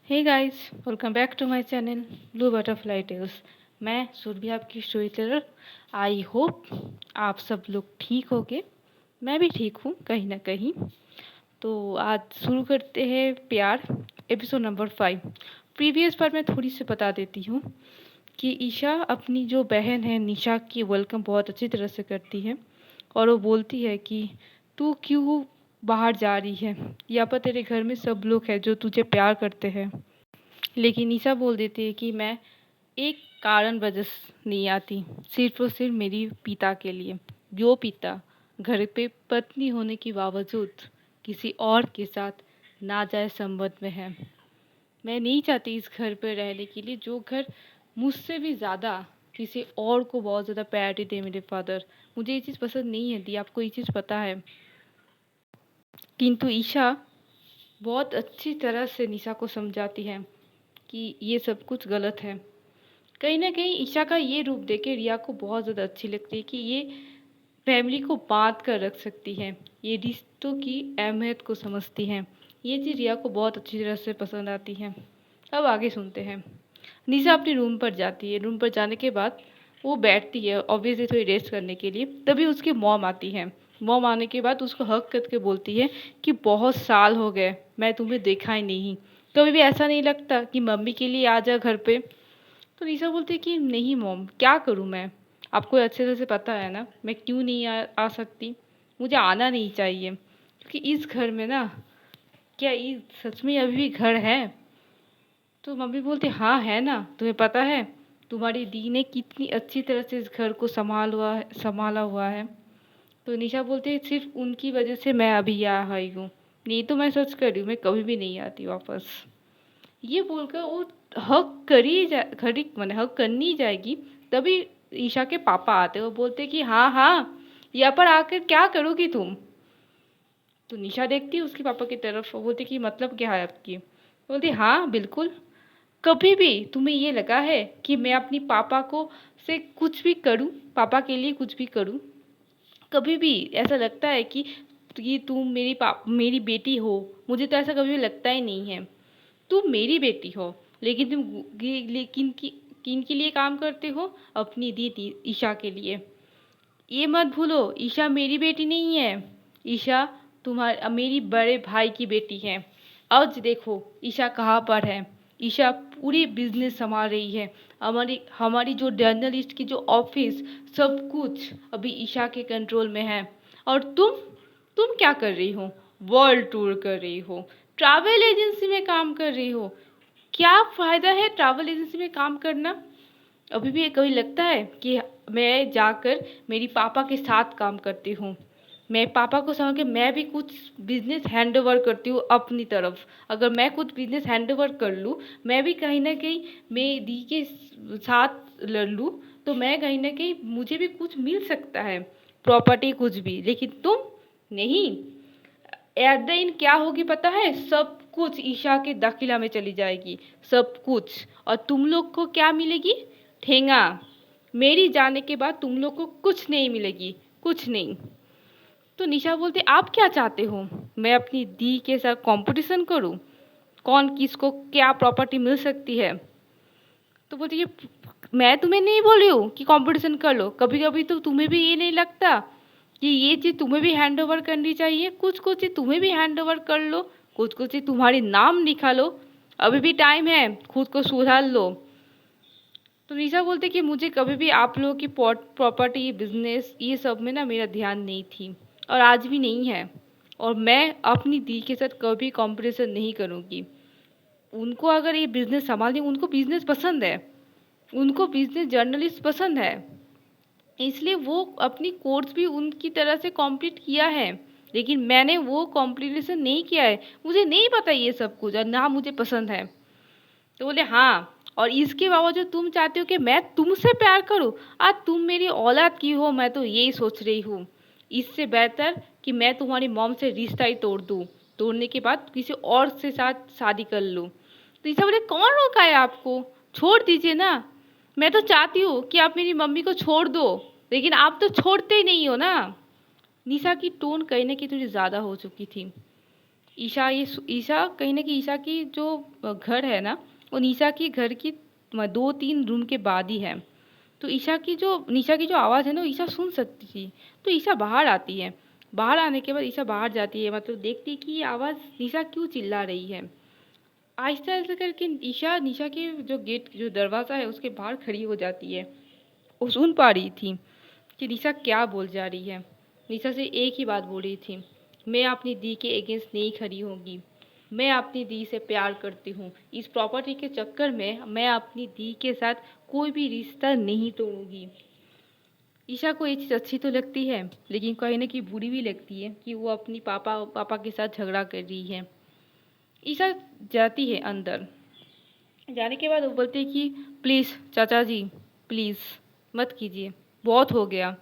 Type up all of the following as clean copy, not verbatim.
Hey guys, welcome back to my channel Blue Butterfly Tales. मैं सुरभि आपकी story teller. I hope आप सब लोग ठीक होगे। मैं भी ठीक हूँ कहीं ना कहीं। तो आज शुरू करते हैं प्यार एपिसोड नंबर 5। प्रीवियस पार्ट में थोड़ी सी बता देती हूँ कि ईशा अपनी जो बहन है निशा की वेलकम बहुत अच्छी तरह से करती है और वो बोलती है कि तू क्यों बाहर जा रही है, यहाँ पर तेरे घर में सब लोग हैं जो तुझे प्यार करते हैं। लेकिन ईशा बोल देती है कि मैं एक कारण वजह से नहीं आती, सिर्फ और सिर्फ मेरी पिता के लिए। जो पिता घर पे पत्नी होने के बावजूद किसी और के साथ नाजायज संबंध में है। मैं नहीं चाहती इस घर पर रहने के लिए, जो घर मुझसे भी ज़्यादा किसी और को बहुत ज़्यादा प्रायोरिटी दे मेरे फादर। मुझे ये चीज़ पसंद नहीं है दी, आपको ये चीज़ पता है। किंतु ईशा बहुत अच्छी तरह से निशा को समझाती है कि ये सब कुछ गलत है। कहीं ना कहीं ईशा का ये रूप देखे रिया को बहुत ज़्यादा अच्छी लगती है कि ये फैमिली को बांध कर रख सकती है, ये रिश्तों की अहमियत को समझती है। ये चीज़ रिया को बहुत अच्छी तरह से पसंद आती है। अब आगे सुनते हैं। निशा अपने रूम पर जाती है। रूम पर जाने के बाद वो बैठती है ऑब्वियसली थोड़ी रेस्ट करने के लिए। तभी उसकी मॉम आती है। मॉम आने के बाद उसको हक करके बोलती है कि बहुत साल हो गए मैं तुम्हें देखा ही नहीं, कभी भी ऐसा नहीं लगता कि मम्मी के लिए आ जा घर पे। तो निशा बोलती है कि नहीं मॉम, क्या करूँ मैं, आपको अच्छे तरह से पता है ना मैं क्यों नहीं आ सकती। मुझे आना नहीं चाहिए क्योंकि इस घर में ना, क्या ये सच में अभी भी घर है। तो मम्मी बोलती हाँ है ना, तुम्हें पता है तुम्हारी दी ने कितनी अच्छी तरह से इस घर को संभाला हुआ है। तो निशा बोलती है सिर्फ उनकी वजह से मैं अभी यहाँ आई हूँ, नहीं तो मैं सच कर रही हूँ मैं कभी भी नहीं आती वापस। ये बोलकर वो खड़ी मैंने हक करनी जाएगी, तभी ईशा के पापा आते। वो बोलते कि हाँ हाँ, यहाँ पर आकर क्या करोगी तुम। तो निशा देखती है उसके पापा की तरफ, वो बोलती कि मतलब क्या है आपकी। बोलती हाँ बिल्कुल, कभी भी तुम्हें ये लगा है कि मैं अपनी पापा को से कुछ भी करूं, पापा के लिए कुछ भी करूं, कभी भी ऐसा लगता है कि तुम मेरी बेटी हो। मुझे तो ऐसा कभी भी लगता ही नहीं है। तुम मेरी बेटी हो, लेकिन लेकिन किन के लिए काम करते हो, अपनी दीदी ईशा के लिए। ये मत भूलो ईशा मेरी बेटी नहीं है, ईशा तुम्हारे मेरी बड़े भाई की बेटी है। आज देखो ईशा कहाँ पर है। ईशा पूरी बिजनेस संभाल रही है। हमारी हमारी जो जर्नलिस्ट की जो ऑफिस, सब कुछ अभी ईशा के कंट्रोल में है। और तुम क्या कर रही हो, वर्ल्ड टूर कर रही हो, ट्रैवल एजेंसी में काम कर रही हो। क्या फ़ायदा है ट्रैवल एजेंसी में काम करना। अभी भी कभी लगता है कि मैं जाकर मेरी पापा के साथ काम करती हूँ, मैं पापा को समझ के मैं भी कुछ बिजनेस हैंड ओवर करती हूँ अपनी तरफ। अगर मैं कुछ बिजनेस हैंड ओवर कर लूँ, मैं भी कहीं ना कहीं मैं दी के साथ लड़ लूँ, तो मैं कहीं ना कहीं मुझे भी कुछ मिल सकता है, प्रॉपर्टी कुछ भी। लेकिन तुम नहीं। एट द एंड क्या होगी पता है, सब कुछ ईशा के दाखिला में चली जाएगी, सब कुछ। और तुम लोग को क्या मिलेगी, ठेंगा। मेरी जाने के बाद तुम लोग को कुछ नहीं मिलेगी, कुछ नहीं। तो निशा बोलती आप क्या चाहते हो, मैं अपनी दी के साथ कंपटीशन करूं, कौन किसको क्या प्रॉपर्टी मिल सकती है। तो बोलती है मैं तुम्हें नहीं बोल रही हूँ कि कंपटीशन कर लो, कभी कभी तो तुम्हें भी ये नहीं लगता कि ये चीज़ तुम्हें भी हैंड ओवर करनी चाहिए, कुछ कुछ चीज़ तुम्हें भी हैंड ओवर कर लो, कुछ कुछ चीज़ तुम्हारे नाम लिखा लो, अभी भी टाइम है, खुद को सुधार लो। तो निशा बोलते कि मुझे कभी भी आप लोगों की प्रॉपर्टी बिजनेस ये सब में ना मेरा ध्यान नहीं थी, और आज भी नहीं है। और मैं अपनी दी के साथ कभी कंपटीशन नहीं करूँगी। उनको अगर ये बिजनेस संभालनी, उनको बिजनेस पसंद है, उनको बिजनेस जर्नलिस्ट पसंद है, इसलिए वो अपनी कोर्स भी उनकी तरह से कंप्लीट किया है। लेकिन मैंने वो कॉम्प्लीटेशन नहीं किया है, मुझे नहीं पता ये सब कुछ, और ना मुझे पसंद है। तो बोले हाँ, और इसके बावजूद तुम चाहते हो कि मैं तुमसे प्यार करूं, आज तुम मेरी औलाद की हो, मैं तो यही सोच रही हूँ। इससे बेहतर कि मैं तुम्हारी मॉम से रिश्ता ही तोड़ दूँ, तोड़ने के बाद किसी और से साथ शादी कर लूँ। तो इसे बोले कौन रोका है आपको, छोड़ दीजिए ना। मैं तो चाहती हूँ कि आप मेरी मम्मी को छोड़ दो, लेकिन आप तो छोड़ते ही नहीं हो ना। निशा की टोन कहीं ना कहीं थोड़ी ज़्यादा हो चुकी थी। ईशा कहीं न कहीं ईशा की जो घर है ना, वो निशा की घर की 2-3 रूम के बाद ही है। तो निशा की जो आवाज़ है ना, वो ईशा सुन सकती थी। तो ईशा बाहर आती है। बाहर आने के बाद ईशा बाहर जाती है, मतलब देखती है कि ये आवाज़ निशा क्यों चिल्ला रही है। आहिस्ता-आहिस्ता करके ईशा निशा के जो दरवाज़ा है उसके बाहर खड़ी हो जाती है। वो सुन पा रही थी कि निशा क्या बोल जा रही है। निशा से एक ही बात बोल रही थी, मैं अपनी दी के अगेंस्ट नहीं खड़ी होंगी। मैं अपनी दी से प्यार करती हूँ। इस प्रॉपर्टी के चक्कर में मैं अपनी दी के साथ कोई भी रिश्ता नहीं तोड़ूंगी। ईशा को ये चीज़ अच्छी तो लगती है, लेकिन कहीं न कहीं बुरी भी लगती है कि वो अपनी पापा के साथ झगड़ा कर रही है। ईशा जाती है अंदर। जाने के बाद वो बोलती है कि प्लीज़ चाचा जी, प्लीज़ मत कीजिए, बहुत हो गया।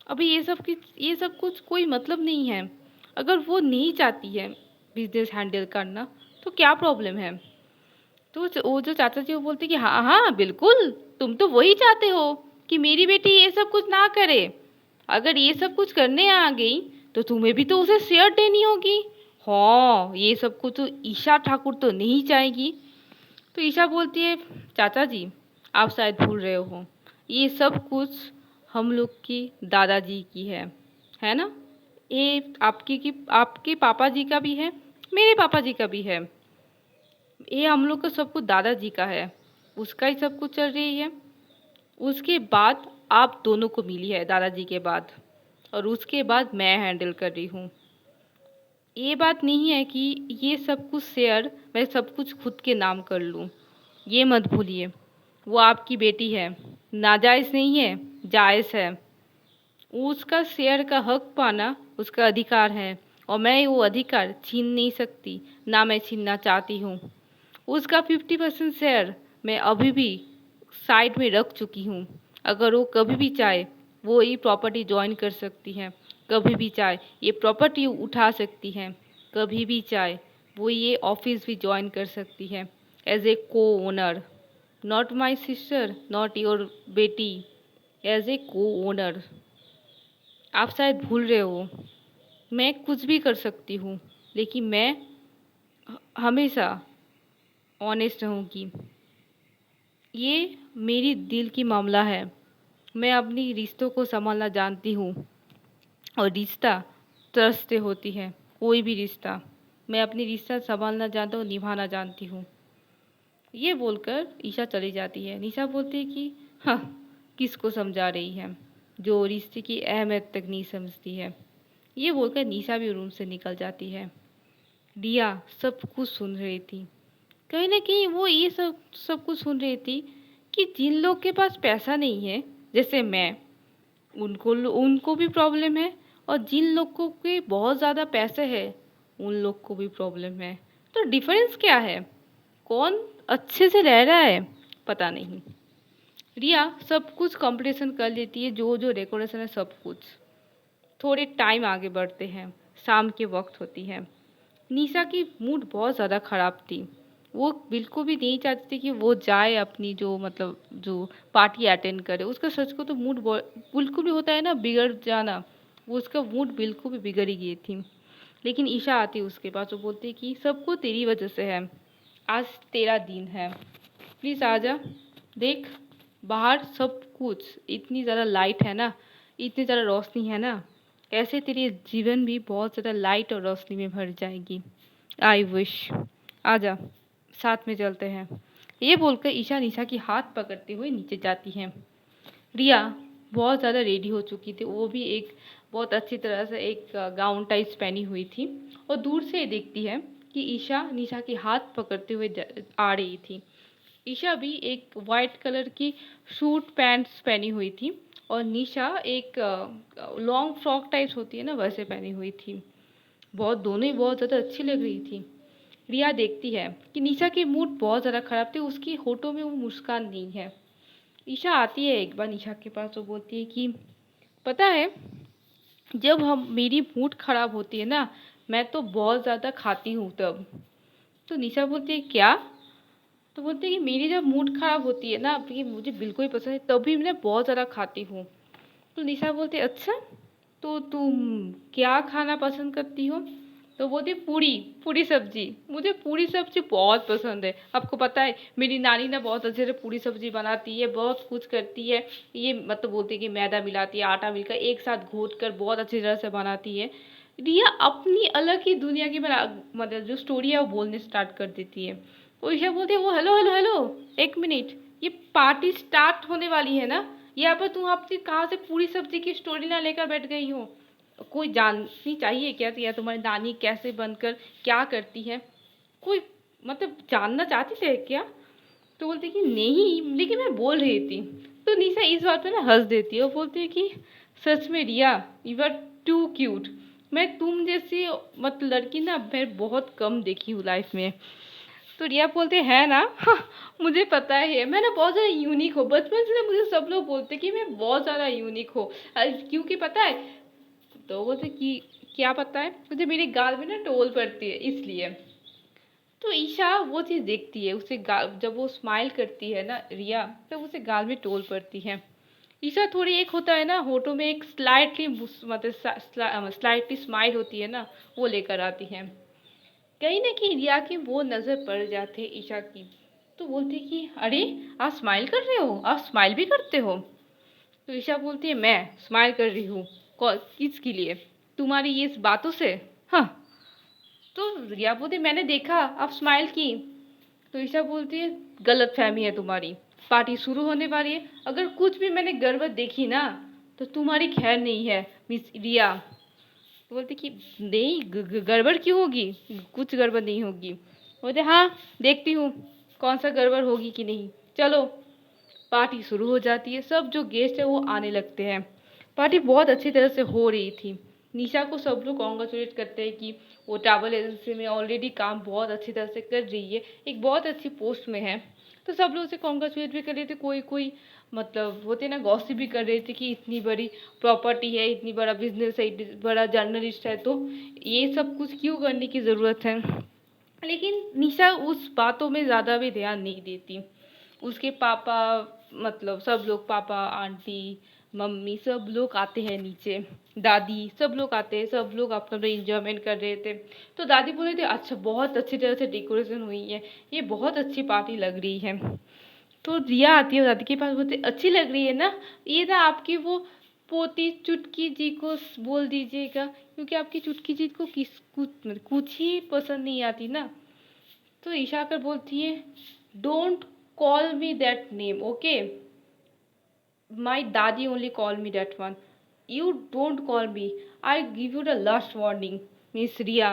अभी ये सब कुछ कोई मतलब नहीं है। अगर वो नहीं चाहती है बिज़नेस हैंडल करना, तो क्या प्रॉब्लम है? वो जो चाचा जी वो बोलते कि हाँ, हाँ, बिल्कुल, तुम तो वही चाहते हो कि मेरी बेटी ये सब कुछ ना करे। अगर ये सब कुछ करने आ गई, तो तुम्हें भी तो उसे शेयर देनी होगी। हाँ, ये सब कुछ तो ईशा ठाकुर तो नहीं चाहेगी। तो ईशा बोलती है, चाचा जी, आप शायद भूल रहे हो, ये सब कुछ हम लोग की दादाजी की है ना? ये आपके पापा जी का भी है, मेरे पापा जी का भी है। ये हम लोग का सब कुछ दादाजी का है, उसका ही सब कुछ चल रही है। उसके बाद आप दोनों को मिली है दादाजी के बाद, और उसके बाद मैं हैंडल कर रही हूँ। ये बात नहीं है कि ये सब कुछ शेयर मैं सब कुछ खुद के नाम कर लूँ, ये मत भूलिए। वो आपकी बेटी है, नाजायज़ नहीं है, जायज़ है। उसका शेयर का हक पाना उसका अधिकार है, और मैं वो अधिकार छीन नहीं सकती, ना मैं छीनना चाहती हूँ। उसका 50% शेयर मैं अभी भी साइड में रख चुकी हूँ। अगर वो कभी भी चाहे, वो ये प्रॉपर्टी जॉइन कर सकती है। कभी भी चाहे ये प्रॉपर्टी उठा सकती है। कभी भी चाहे वो ये ऑफिस भी जॉइन कर सकती है एज ए को owner. Not my sister, not your बेटी, एज ए को ओनर। आप शायद भूल रहे हो, मैं कुछ भी कर सकती हूँ, लेकिन मैं हमेशा ऑनेस्ट रहूँगी। ये मेरी दिल की मामला है। मैं अपनी रिश्तों को संभालना जानती हूँ, और रिश्ता ट्रस्ट से होती है, कोई भी रिश्ता। मैं अपनी रिश्ता संभालना जानता हूँ, निभाना जानती हूँ। ये बोलकर ईशा चली जाती है। निशा बोलती है कि हाँ, किसको समझा रही है, जो रिश्ते की अहमियत तक नहीं समझती है। ये बोलकर निशा भी रूम से निकल जाती है। रिया सब कुछ सुन रही थी। कहीं न कहीं वो ये सब कुछ सुन रही थी कि जिन लोग के पास पैसा नहीं है, जैसे मैं, उनको भी प्रॉब्लम है, और जिन लोगों के बहुत ज़्यादा पैसे हैं, उन लोग को भी प्रॉब्लम है। तो डिफ़रेंस क्या है? कौन अच्छे से रह रहा है? पता नहीं। रिया सब कुछ कंप्लीशन कर लेती है, जो डेकोरेशन है सब कुछ। थोड़े टाइम आगे बढ़ते हैं, शाम के वक़्त होती है। निशा की मूड बहुत ज़्यादा ख़राब थी। वो बिल्कुल भी नहीं चाहती थी कि वो जाए अपनी जो पार्टी अटेंड करे। उसका सच को तो मूड बिल्कुल भी होता है ना बिगड़ जाना, वो उसका मूड बिल्कुल भी बिगड़ ही गई थी। लेकिन ईशा आती उसके पास, वो बोलती कि सबको तेरी वजह से है, आज तेरा दिन है, प्लीज़ आजा। देख, बाहर सब कुछ इतनी ज़्यादा लाइट है ना, इतनी ज़्यादा रोशनी है ना, ऐसे तेरी जीवन भी बहुत ज़्यादा लाइट और रोशनी में भर जाएगी। आई विश, आजा, साथ में चलते हैं। ये बोलकर ईशा निशा की हाथ पकड़ते हुए नीचे जाती है। रिया बहुत ज़्यादा रेडी हो चुकी थी, वो भी एक बहुत अच्छी तरह से एक गाउन टाइप पहनी हुई थी, और दूर से देखती है कि ईशा निशा के हाथ पकड़ते हुए आ रही थी। ईशा भी एक वाइट कलर की सूट पैंट्स पहनी हुई थी, और निशा एक लॉन्ग फ्रॉक टाइप्स होती है ना, वैसे पहनी हुई थी। दोनों ही बहुत ज़्यादा अच्छी लग रही थी। रिया देखती है कि निशा की मूड बहुत ज़्यादा ख़राब थी, उसकी होठों में वो मुस्कान नहीं है। ईशा आती है एक बार निशा के पास, वो बोलती है कि पता है, जब हम मेरी मूड ख़राब होती है ना, मैं तो बहुत ज़्यादा खाती हूँ तब। तो निशा बोलती है क्या? तो बोलते हैं कि मेरी जब मूड ख़राब होती है ना, कि मुझे बिल्कुल ही पसंद है, तभी मैं बहुत ज़्यादा खाती हूँ। तो निशा बोलती है अच्छा, तो तुम क्या खाना पसंद करती हो? तो बोलती पूरी पूरी सब्जी। मुझे पूरी सब्जी बहुत पसंद है। आपको पता है मेरी नानी ना बहुत अच्छे से पूरी सब्जी बनाती है, बहुत कुछ करती है। ये मतलब बोलती है कि मैदा मिलाती है, आटा मिलकर एक साथ घोट कर बहुत अच्छी तरह से बनाती है। रिया अपनी अलग ही दुनिया की मतलब जो स्टोरी है वो बोलने स्टार्ट कर देती है। वो ईशा बोलती है, वो हेलो हेलो हेलो, एक मिनट, ये पार्टी स्टार्ट होने वाली है ना? यहाँ पर तुम आपकी कहाँ से पूरी सब्जी की स्टोरी ना लेकर बैठ गई हो? कोई जाननी चाहिए क्या या तुम्हारी नानी कैसे बनकर क्या करती है? कोई मतलब जानना चाहती थे क्या? तो बोलती कि नहीं, लेकिन मैं बोल रही थी। तो निशा इस बात पे ना हंस देती है और बोलती है कि सच में रिया, यू आर टू क्यूट। मैं तुम जैसी मतलब लड़की ना मैं बहुत कम देखी हूँ लाइफ में। तो रिया बोलते है ना, हाँ, मुझे पता है मैं ना बहुत ज़्यादा यूनिक हूँ। बचपन से ना मुझे सब लोग बोलते कि मैं बहुत ज़्यादा यूनिक हूँ। क्योंकि पता है, तो बोलते कि क्या पता है मुझे, मेरे गाल में ना टोल पड़ती है इसलिए। तो ईशा वो चीज़ देखती है, उसे गाल जब वो स्माइल करती है ना रिया, तब उसे गाल में टोल पड़ती है। ईशा थोड़ी एक होता है ना होठों में एक स्लाइटली मतलब स्लाइटली स्माइल होती है ना, वो लेकर आती है। कहीं ना कहीं रिया की वो नज़र पड़ जाते ईशा की। तो बोलती कि अरे, आप स्माइल कर रहे हो, आप स्माइल भी करते हो? तो ईशा बोलती है मैं स्माइल कर रही हूँ, किसके लिए? तुम्हारी ये इस बातों से? हाँ। तो रिया बोलती मैंने देखा आप स्माइल की। तो ईशा बोलती है गलत फहमी है तुम्हारी, पार्टी शुरू होने वाली है, अगर कुछ भी मैंने गड़बड़ देखी ना तो तुम्हारी खैर नहीं है मिस रिया। तो बोलती कि नहीं, गड़बड़ क्यों होगी, कुछ गड़बड़ नहीं होगी। बोलते हाँ, देखती हूँ कौन सा गड़बड़ होगी कि नहीं। चलो, पार्टी शुरू हो जाती है, सब जो गेस्ट है वो आने लगते हैं। पार्टी बहुत अच्छी तरह से हो रही थी। निशा को सब लोग कॉन्ग्रेचुलेट करते हैं कि वो ट्रैवल एजेंसी में ऑलरेडी काम बहुत अच्छी तरह से कर रही है, एक बहुत अच्छी पोस्ट में है। तो सब लोग उसे कॉन्ग्रेचुलेट भी कर रहे थे, कोई कोई मतलब होते ना गॉसिप भी कर रहे थे कि इतनी बड़ी प्रॉपर्टी है, इतनी बड़ा बिजनेस है, इतनी बड़ा जर्नलिस्ट है, तो ये सब कुछ क्यों करने की ज़रूरत है। लेकिन निशा उस बातों में ज़्यादा भी ध्यान नहीं देती। उसके पापा मतलब सब लोग, पापा आंटी मम्मी सब लोग आते हैं नीचे, दादी सब लोग आते हैं, सब लोग अपना अपना इंजॉयमेंट कर रहे थे। तो दादी बोले थे अच्छा बहुत अच्छी तरह से डेकोरेशन हुई है, ये बहुत अच्छी पार्टी लग रही है। तो रिया आती है दादी के पास, बोलते अच्छी लग रही है ना, ये ना आपकी वो पोती चुटकी जी को बोल दीजिएगा, क्योंकि आपकी चुटकी जी को कुछ ही पसंद नहीं आती ना। तो ईशा आकर बोलती है don't call me that name, okay, my dadi only call me that one, you don't call me, I give you the last warning miss Riya.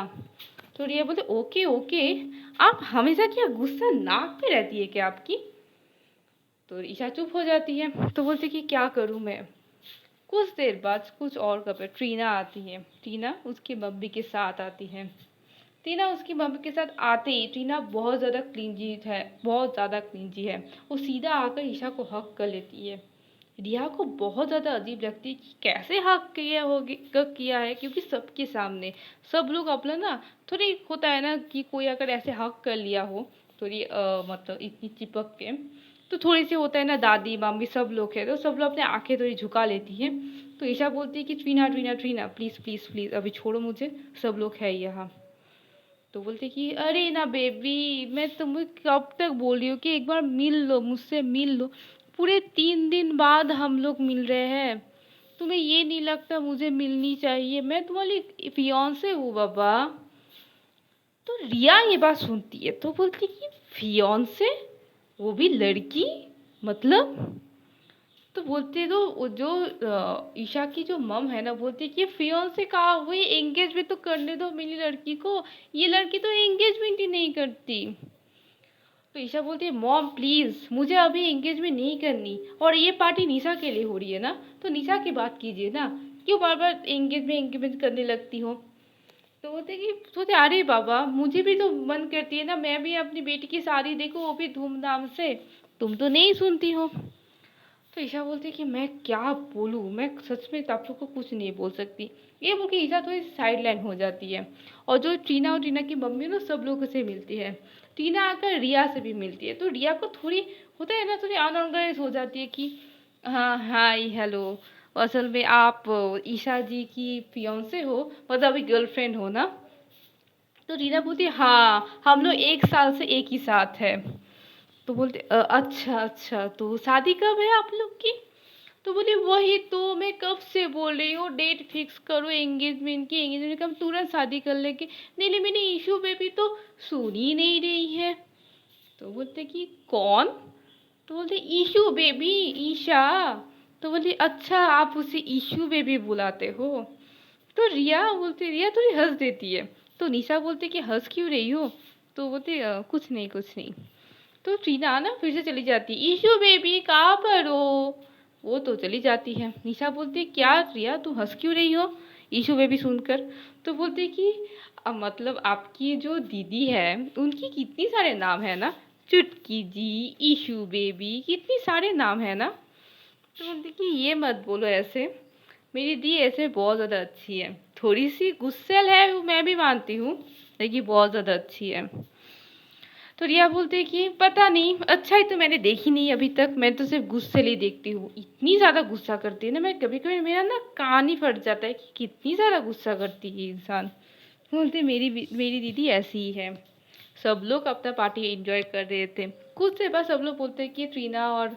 तो रिया बोलते ओके ओके, आप हमेशा क्या गुस्सा नाक पे रहती है क्या आपकी? तो ईशा चुप हो जाती है। तो बोलती कि क्या करूँ मैं। कुछ देर बाद कुछ और खबर, ट्रीना आती है। ट्रीना उसकी मम्मी के साथ आती है। टीना उसकी मम्मी के साथ आते ही, टीना बहुत ज़्यादा क्लिंजी है, बहुत ज़्यादा क्लिंजी है। वो सीधा आकर ईशा को हक कर लेती है। रिया को बहुत ज़्यादा अजीब लगती है कि कैसे हक किया होगी किया है, क्योंकि सबके सामने सब लोग अपना ना, थोड़ी होता है ना कि कोई अगर ऐसे हक कर लिया हो थोड़ी मतलब इतनी चिपक के, तो थोड़ी सी होता है ना, दादी मम्मी सब लोग है तो सब लोग अपने आंखें थोड़ी झुका लेती है। तो ईशा बोलती है कि Trina Trina Trina please please please अभी छोड़ो मुझे, सब लोग है यहाँ। तो बोलती कि अरे ना बेबी, मैं तुम्हें कब तक बोल रही हूँ कि एक बार मिल लो, मुझसे मिल लो, पूरे 3 दिन बाद हम लोग मिल रहे हैं, तुम्हें ये नहीं लगता मुझे मिलनी चाहिए, मैं तुम्हारी फियांसे हूँ बाबा। तो रिया ये बात सुनती है तो बोलती कि फियांसे, वो भी लड़की, मतलब? तो बोलते तो वो जो ईशा की जो मम है ना, बोलती है कि फियांसे कहा, वही एंगेजमेंट तो करने दो मेरी लड़की को, ये लड़की तो एंगेजमेंट ही नहीं करती। तो ईशा बोलती है मॉम प्लीज़ मुझे अभी एंगेजमेंट नहीं करनी, और ये पार्टी निशा के लिए हो रही है ना, तो निशा की बात कीजिए ना, क्यों बार बार एंगेजमेंट एंगेजमेंट करने लगती हो। तो बोलते कि सोचे अरे बाबा, मुझे भी तो मन करती है ना, मैं भी अपनी बेटी की शादी देखूँ, वो भी धूमधाम से, तुम तो नहीं सुनती हो। तो ईशा बोलती है कि मैं क्या बोलूँ, मैं सच में आप लोग को कुछ नहीं बोल सकती। ये बोल के ईशा थोड़ी साइड लाइन हो जाती है। और जो टीना और टीना की मम्मी ना सब लोगों से मिलती है। टीना आकर रिया से भी मिलती है, तो रिया को थोड़ी होता है ना, थोड़ी अनऑर्गेनाइज हो जाती है कि हाँ हाय हेलो, असल में आप ईशा जी की फियांसे हो, मतलब अभी गर्लफ्रेंड हो ना। तो रीना बोलती है, हाँ हम लोग 1 साल से एक ही साथ है। तो बोलते अच्छा अच्छा, तो शादी कब है आप लोग की? तो बोले वही तो मैं कब से बोल रही हूँ, डेट फिक्स करो एंगेजमेंट की। एंगेजमेंट का हम तुरंत शादी कर लेंगे। नहीं नहीं, मैंने ईशू बेबी तो सुन ही नहीं रही है। तो बोलते कि कौन? तो बोलते ईशू बेबी, ईशा। तो बोली अच्छा आप उसे ईशू बेबी बुलाते हो? तो रिया बोलती, रिया थोड़ी हंस देती है। तो निशा बोलती कि हंस क्यों रही हो? तो बोलते कुछ नहीं कुछ नहीं। तो टीना ना फिर से चली जाती, ईशू बेबी कहाँ पर हो? वो तो चली जाती है। निशा बोलती है क्या रिया तू हंस क्यों रही हो ईशू बेबी सुनकर? तो बोलते कि मतलब आपकी जो दीदी है उनकी कितनी सारे नाम है ना, चुटकी जी, ईशू बेबी, कितनी सारे नाम है ना। तो बोलती कि ये मत बोलो ऐसे, मेरी दी ऐसे बहुत ज़्यादा अच्छी है, थोड़ी सी गुस्सैल है वो मैं भी मानती हूँ, लेकिन बहुत ज़्यादा अच्छी है। तो रिया बोलती है कि पता नहीं, अच्छाई तो मैंने देखी नहीं अभी तक, मैं तो सिर्फ गुस्से ही देखती हूँ। इतनी ज़्यादा गुस्सा करती है ना, मैं कभी कभी मेरा ना कान ही फट जाता है कि कितनी ज़्यादा गुस्सा करती है इंसान। बोलते मेरी दीदी ऐसी ही है। सब लोग अपना पार्टी एंजॉय कर रहे थे। कुछ देर बाद सब लोग बोलते हैं कि ट्रीना और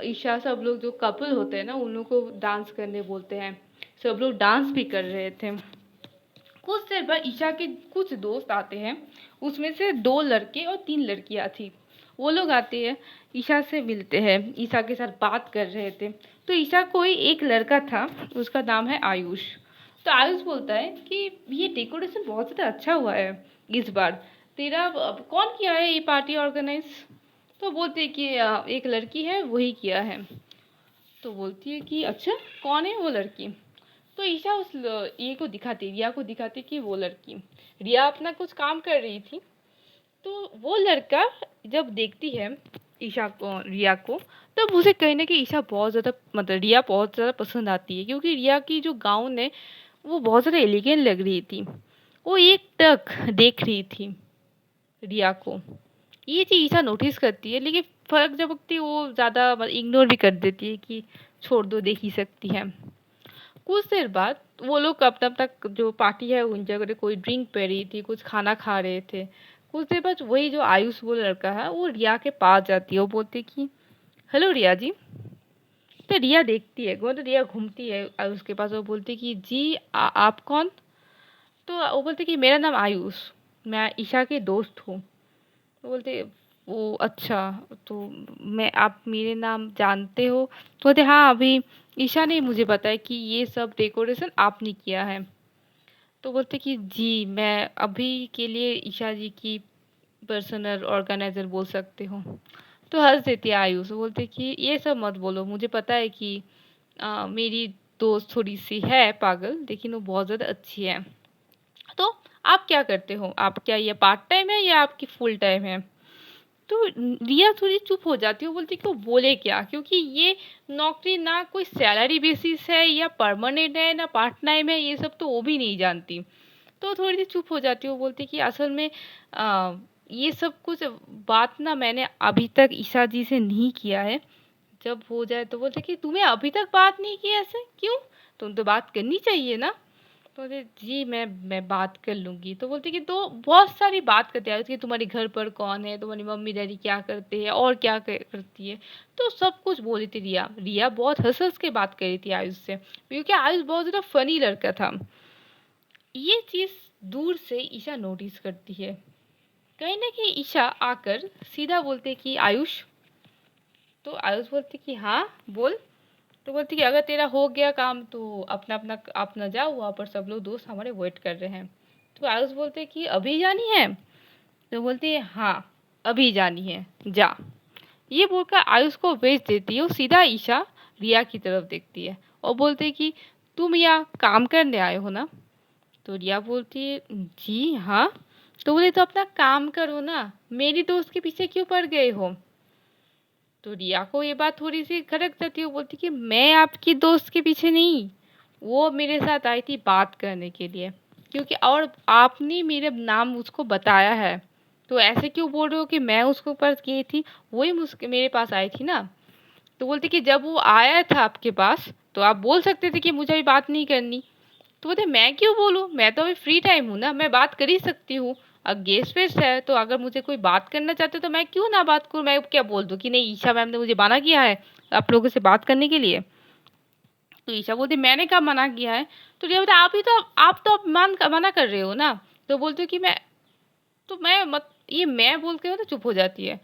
ईशा, सब लोग जो कपल होते हैं ना उन लोग को डांस करने बोलते हैं। सब लोग डांस भी कर रहे थे। कुछ देर बाद ईशा के कुछ दोस्त आते हैं, उसमें से 2 लड़के और 3 लड़कियां थी। वो लोग आते हैं, ईशा से मिलते हैं, ईशा के साथ बात कर रहे थे। तो ईशा कोई एक लड़का था, उसका नाम है आयुष। तो आयुष बोलता है कि ये डेकोरेशन बहुत ज़्यादा अच्छा हुआ है इस बार, तेरा कौन किया है ये पार्टी ऑर्गेनाइज? तो बोलते हैं कि एक लड़की है वही किया है। तो बोलती है कि अच्छा कौन है वो लड़की? तो ईशा ये को दिखाती, रिया को दिखाती कि वो लड़की। रिया अपना कुछ काम कर रही थी। तो वो लड़का जब देखती है ईशा को, रिया को, तब उसे कहीं ना कहीं ईशा बहुत ज़्यादा, मतलब रिया बहुत ज़्यादा पसंद आती है, क्योंकि रिया की जो गाउन है वो बहुत ज़्यादा एलिगेंट लग रही थी। वो एक टक देख रही थी रिया को। ये चीज़ ईशा नोटिस करती है, लेकिन फर्क जब वक्त वो ज़्यादा इग्नोर भी कर देती है कि छोड़ दो, देख ही सकती है। कुछ देर बाद वो लोग अपना अपना जो पार्टी है उन जगह कोई ड्रिंक पे रही थी, कुछ खाना खा रहे थे। कुछ देर बाद वही जो आयुष वो लड़का है वो रिया के पास जाती है, वो बोलती कि हेलो रिया जी। तो रिया देखती है, वो तो रिया घूमती है आयुष के पास, वो बोलती कि जी आप कौन? तो वो बोलते कि मेरा नाम आयुष, मैं ईशा के दोस्त हूँ। तो बोलते वो अच्छा, तो मैं आप मेरे नाम जानते हो? तो बोलते हाँ, अभी ईशा ने मुझे बताया कि ये सब डेकोरेशन आपने किया है। तो बोलते कि जी मैं अभी के लिए ईशा जी की पर्सनल ऑर्गेनाइजर बोल सकते हो। तो हंस देती है आयुष, वो बोलते कि ये सब मत बोलो, मुझे पता है कि मेरी दोस्त थोड़ी सी है पागल, लेकिन वो बहुत ज़्यादा अच्छी है। तो आप क्या करते हो, आप क्या ये पार्ट टाइम है या आपकी फुल टाइम है? तो रिया थोड़ी चुप हो जाती है, वो बोलती कि वो बोले क्या, क्योंकि ये नौकरी ना कोई सैलरी बेसिस है या परमानेंट है ना पार्ट टाइम है, ये सब तो वो भी नहीं जानती। तो थोड़ी सी चुप हो जाती है, वो बोलती कि असल में ये सब कुछ बात ना मैंने अभी तक ईशा जी से नहीं किया है, जब हो जाए। तो बोलते कि तुम्हें अभी तक बात नहीं की, ऐसे क्यों? तुम तो बात करनी चाहिए ना। तो बोलते जी मैं बात कर लूँगी। तो बोलती कि तो बहुत सारी बात करते हैं कि तुम्हारे घर पर कौन है, तुम्हारी मम्मी डैडी क्या करते हैं और क्या करती है। तो सब कुछ बोली थी रिया। रिया बहुत हंस हंस के बात करी थी आयुष से, क्योंकि आयुष बहुत ज़्यादा फनी लड़का था। ये चीज़ दूर से ईशा नोटिस करती है। कहीं ना कहीं ईशा आकर सीधा बोलते कि आयुष। तो आयुष बोलते कि हाँ बोल। तो बोलती कि अगर तेरा हो गया काम तो अपना अपना अपना जाओ, वहाँ पर सब लोग दोस्त हमारे वेट कर रहे हैं। तो आयुष बोलते कि अभी जानी है? तो बोलती है हाँ अभी जानी है, जा। ये बोलकर आयुष को भेज देती है। वो सीधा ईशा रिया की तरफ देखती है और बोलते है कि तुम यहाँ काम करने आए हो ना? तो रिया बोलती है जी हाँ। तो बोले तो अपना काम करो ना, मेरी दोस्त के पीछे क्यों पड़ गए हो? तो रिया को ये बात थोड़ी सी खटक जाती है, वो बोलती कि मैं आपकी दोस्त के पीछे नहीं, वो मेरे साथ आई थी बात करने के लिए, क्योंकि और आपने मेरे नाम उसको बताया है, तो ऐसे क्यों बोल रहे हो कि मैं उसको पास गई थी? वही मुझके मेरे पास आई थी ना। तो बोलती कि जब वो आया था आपके पास तो आप बोल सकते थे कि मुझे अभी बात नहीं करनी। तो बोलते मैं क्यों बोलूँ, मैं तो अभी फ्री टाइम हूँ ना, मैं बात कर ही सकती हूँ। गेस्ट वेस्ट है तो अगर मुझे कोई बात करना चाहते तो मैं क्यों ना बात करूँ, मैं क्या बोल दूँ कि नहीं ईशा मैम ने मुझे मना किया है आप लोगों से बात करने के लिए। तो ईशा बोलती मैंने कब मना किया है। तो रिया बोलती आप तो अब मना कर रहे हो ना। तो बोलती हूँ कि मैं मत ये मैं बोल के तो चुप हो जाती है।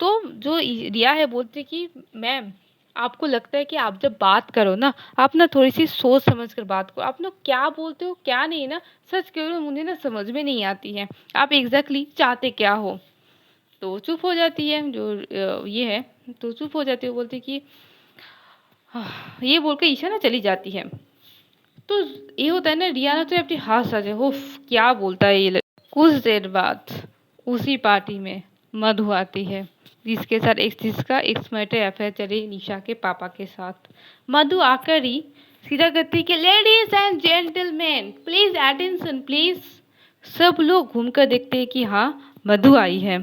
तो जो रिया है बोलती कि मैम आपको लगता है कि आप जब बात करो ना आप ना थोड़ी सी सोच समझ कर बात करो, आप लोग क्या बोलते हो क्या नहीं ना, सच कह रही हूँ मुझे ना समझ में नहीं आती है आप एग्जैक्टली चाहते क्या हो। तो चुप हो जाती है जो ये है, तो चुप हो जाती है, बोलती कि ये बोल के ईशा ना चली जाती है। तो ये होता है ना रिया ना तो अपनी हाथ आ जाए उफ क्या बोलता है ये कुछ देर बाद उसी पार्टी में मधु आती है जिसके साथ जिसका एक्समैटर अफेयर चली निशा के पापा के साथ। मधु आकर ही सीधा कहती कि ladies and gentleman please attention please. सब लोग घूमकर देखते हैं कि हाँ मधु आई है।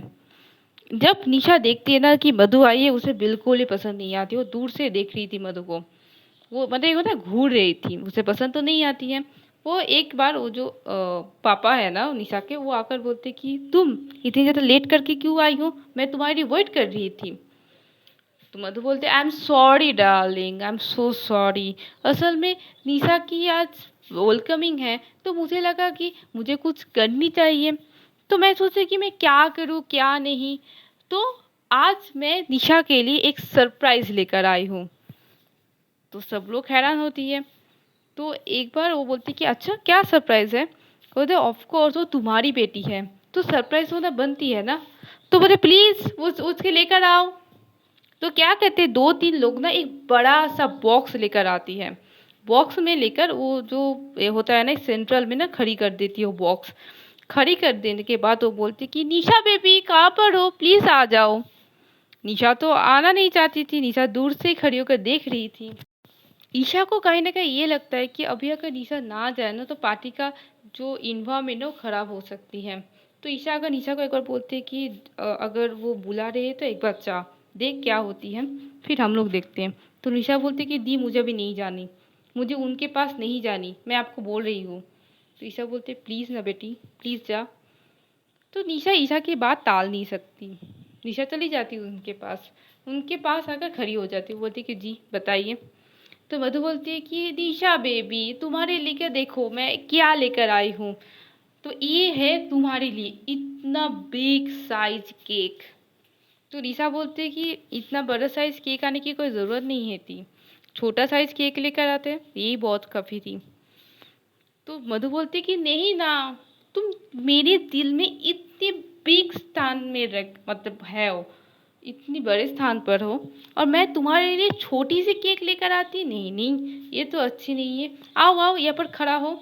जब निशा देखती है ना कि मधु आई है उसे बिल्कुल ही पसंद नहीं आती, वो दूर से देख रही थी मधु को, वो मतलब ना घूर रही थी, उसे पसंद तो नहीं आती है। वो एक बार वो जो पापा है ना निशा के वो आकर बोलते कि तुम इतनी ज़्यादा लेट करके क्यों आई हो, मैं तुम्हारी वेट कर रही थी। तो मधु बोलते I am sorry darling I am so sorry. असल में निशा की आज वेलकमिंग है तो मुझे लगा कि मुझे कुछ करनी चाहिए, तो मैं सोची कि मैं क्या करूँ क्या नहीं। तो आज मैं निशा के लिए एक सरप्राइज लेकर आई हूँ। तो सब लोग हैरान होती है। तो एक बार वो बोलती कि अच्छा क्या सरप्राइज है। बोलते ऑफ कोर्स वो तुम्हारी बेटी है तो सरप्राइज होना बनती है ना। तो बोले प्लीज वो उसके लेकर आओ। तो क्या कहते हैं दो तीन लोग ना एक बड़ा सा बॉक्स लेकर आती है। बॉक्स में लेकर वो जो ये होता है ना सेंट्रल में ना खड़ी कर देती है वो बॉक्स। खड़ी कर देने के बाद वो बोलती कि निशा बेबी कहाँ पर हो प्लीज आ जाओ। निशा तो आना नहीं चाहती थी, निशा दूर से ही खड़ी होकर देख रही थी। ईशा को कहीं न कहीं ये लगता है कि अभी अगर ईशा ना जाए ना तो पार्टी का जो इन्वायरमेंट है वो ख़राब हो सकती है। तो ईशा अगर निशा को एक बार बोलती है कि अगर वो बुला रहे हैं तो एक बार जा, देख क्या होती है, फिर हम लोग देखते हैं। तो निशा बोलती है कि दी मुझे अभी नहीं जानी, मुझे उनके पास नहीं जानी, मैं आपको बोल रही हूँ। तो ईशा बोलती है प्लीज़ ना बेटी, प्लीज़ जा। तो निशा ईशा की बात टाल नहीं सकती। निशा चली जाती है उनके पास, उनके पास आकर खड़ी हो जाती है, बोलती कि जी बताइए। तो मधु बोलती है कि निशा बेबी तुम्हारे लिए देखो मैं क्या लेकर आई हूँ। तो ये है तुम्हारे लिए इतना बिग साइज केक। तो निशा बोलती है कि इतना बड़ा साइज केक आने की कोई ज़रूरत नहीं है थी, छोटा साइज केक लेकर आते यही बहुत काफ़ी थी। तो मधु बोलती कि नहीं ना, तुम मेरे दिल में इतने बिग स्थान में रख मतलब है हो, इतनी बड़े स्थान पर हो और मैं तुम्हारे लिए छोटी सी केक लेकर आती, नहीं नहीं ये तो अच्छी नहीं है, आओ आओ यहाँ पर खड़ा हो।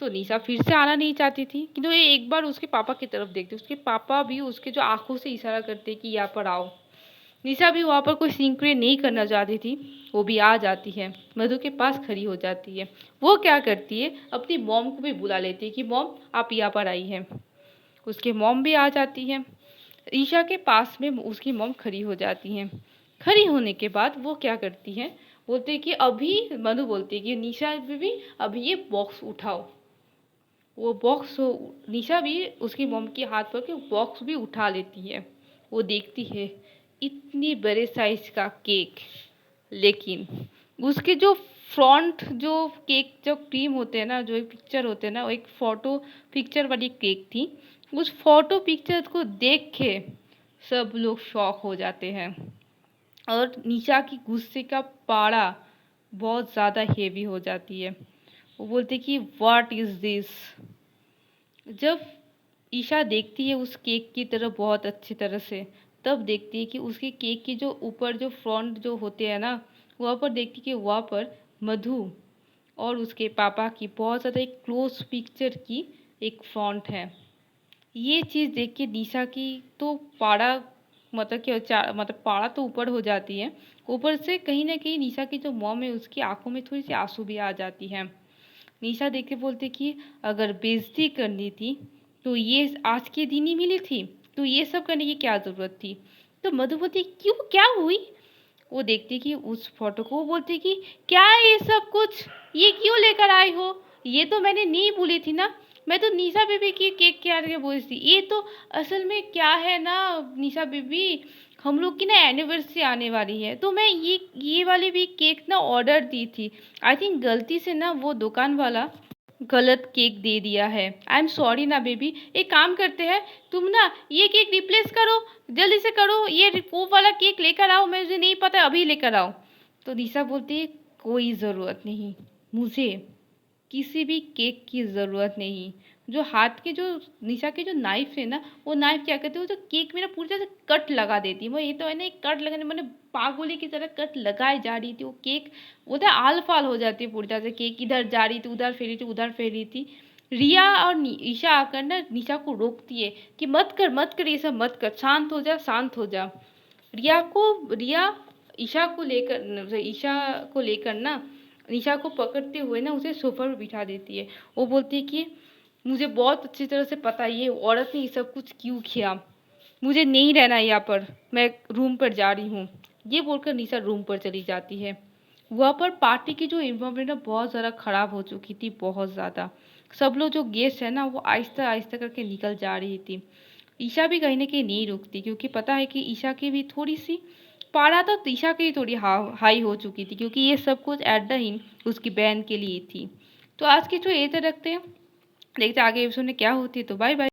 तो निशा फिर से आना नहीं चाहती थी किंतु ये एक बार उसके पापा की तरफ देखती, उसके पापा भी उसके जो आंखों से इशारा करते कि यहाँ पर आओ। निशा भी वहाँ पर कोई सिंक्रेट नहीं करना चाहती थी, वो भी आ जाती है, मधु के पास खड़ी हो जाती है। वो क्या करती है अपनी मॉम को भी बुला लेती है कि मॉम आप यहाँ पर आई हैं। उसकी मॉम भी आ जाती है, ईशा के पास में उसकी मॉम खड़ी हो जाती हैं। खड़ी होने के बाद वो क्या करती हैं, बोलते हैं कि अभी मधु बोलती है कि निशा भी अभी ये बॉक्स उठाओ। वो बॉक्स निशा भी उसकी मॉम के हाथ पर के बॉक्स भी उठा लेती है। वो देखती है इतनी बड़े साइज का केक, लेकिन उसके जो फ्रंट जो केक जो क्रीम होते हैं ना, जो एक पिक्चर होते हैं ना, वो एक फ़ोटो पिक्चर वाली केक थी। उस फोटो पिक्चर को देख के सब लोग शॉक हो जाते हैं और निशा की गुस्से का पारा बहुत ज़्यादा हेवी हो जाती है। वो बोलते कि व्हाट इज़ दिस। जब ईशा देखती है उस केक की तरफ बहुत अच्छी तरह से, तब देखती है कि उसके केक की जो ऊपर जो फ्रंट जो होते हैं ना, वहाँ पर देखती है कि वहाँ पर मधु और उसके पापा की बहुत ज़्यादा एक क्लोज पिक्चर की एक फ्रंट है। ये चीज़ देख के निशा की तो पारा मतलब कि मतलब पारा तो ऊपर हो जाती है, ऊपर से कहीं ना कहीं निशा की जो मॉम है उसकी आंखों में थोड़ी सी आंसू भी आ जाती है। निशा देख के बोलती कि अगर बेइज्जती करनी थी तो ये आज के दिन ही मिली थी, तो ये सब करने की क्या ज़रूरत थी। तो मधु बोलती क्यों क्या हुई। वो देखती कि उस फोटो को, वो बोलती कि क्या है ये सब कुछ, ये क्यों लेकर आए हो, ये तो मैंने नहीं बोली थी ना, मैं तो निशा बेबी की केक के आगे बोल थी, ये तो असल में क्या है ना निशा बेबी, हम लोग की ना एनिवर्सरी आने वाली है, तो मैं ये वाली भी केक ना ऑर्डर दी थी। आई थिंक गलती से ना वो दुकान वाला गलत केक दे दिया है। आई एम सॉरी ना बेबी, एक काम करते हैं, तुम ना ये केक रिप्लेस करो, जल्दी से करो, ये वो वाला केक लेकर आओ, मुझे नहीं पता, अभी लेकर आओ। तो निशा बोलती है कोई ज़रूरत नहीं, मुझे किसी भी केक की ज़रूरत नहीं। जो हाथ के जो निशा के जो नाइफ है ना, वो नाइफ क्या करते हैं, वो जो केक में ना पूरी तरह से कट लगा देती है। वो ये तो है ना, एक कट लगाने मैंने पागोली की तरह कट लगाए जा रही थी वो केक, वो तो आल फाल हो जाती है पूरी तरह से। केक इधर जा रही थी, उधर फेर रही थी, उधर फेर रही थी। रिया और ईशा आकर ना निशा को रोकती है कि मत कर मत कर, ये सब मत कर, शांत हो जा शांत हो जा। रिया ईशा को लेकर ना निशा को पकड़ते हुए ना उसे सोफा पर बिठा देती है। वो बोलती है कि मुझे बहुत अच्छी तरह से पता है ये औरत ने ये सब कुछ क्यों किया, मुझे नहीं रहना यहाँ पर, मैं रूम पर जा रही हूँ। ये बोलकर निशा रूम पर चली जाती है। वहाँ पर पार्टी की जो इन्वायरमेंट ना बहुत ज़्यादा ख़राब हो चुकी थी, बहुत ज़्यादा। सब लोग जो गेस्ट है ना वो आहिस्ता आहिस्ता करके निकल जा रही थी। ईशा भी कहीं न कहीं नहीं रुकती, क्योंकि पता है कि ईशा की भी थोड़ी-सी पारा तो ईशा की थोड़ी हाई हो चुकी थी, क्योंकि ये सब कुछ एट द एंड उसकी बहन के लिए थी। तो आज की जो ये तो रखते हैं, देखते हैं आगे एपिसोड में क्या होती है, तो बाय बाय।